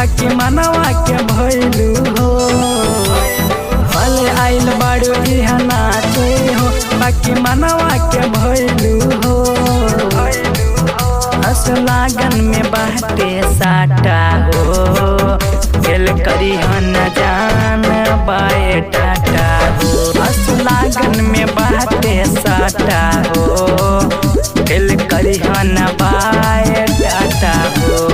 बाकी मनवा के भइलू हो। भले आइल बाड़ू इहा नाचे हो, बाकी मनवा के भइलू हो। हंस लागन में बाटे साटा हो, खेल करी हन जान बाए टाटा हो। हंस लागन में बाटे साटा हो, खेल करी हन बाए टाटा हो।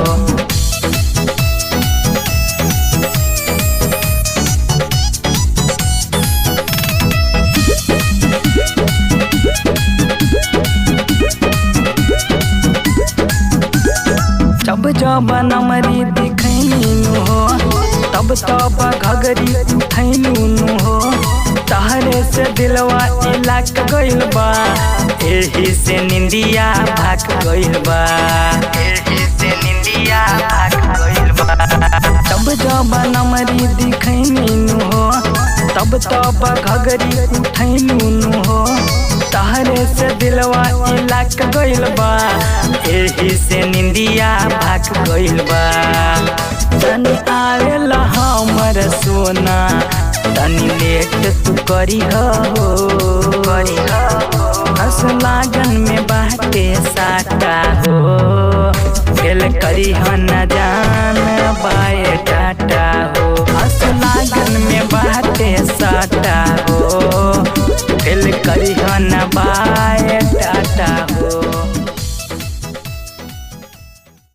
जब नमरी दिखैनु हो, तब तब घगरी उठैनु हो। तहरे से दिलवा इलाक गइल बा, एही से निंदिया भाग गइल बा, एही से निंदिया भाग गइल बा। तब जब नमरी दिखैनु हो, तब तब घगरी उठैनु हो। तहरे से दिलवा इलाक गइल बा, एही से निंदिया भाग गइल बा। तनी आवेला हमर सोना, तनी लेट तू करी हो। हंस लागन में बाटे साटा हो, खेल करी हन जान बाए टाटा हो। हंस लागन में बाटे साटा हो, खेल करी हन बा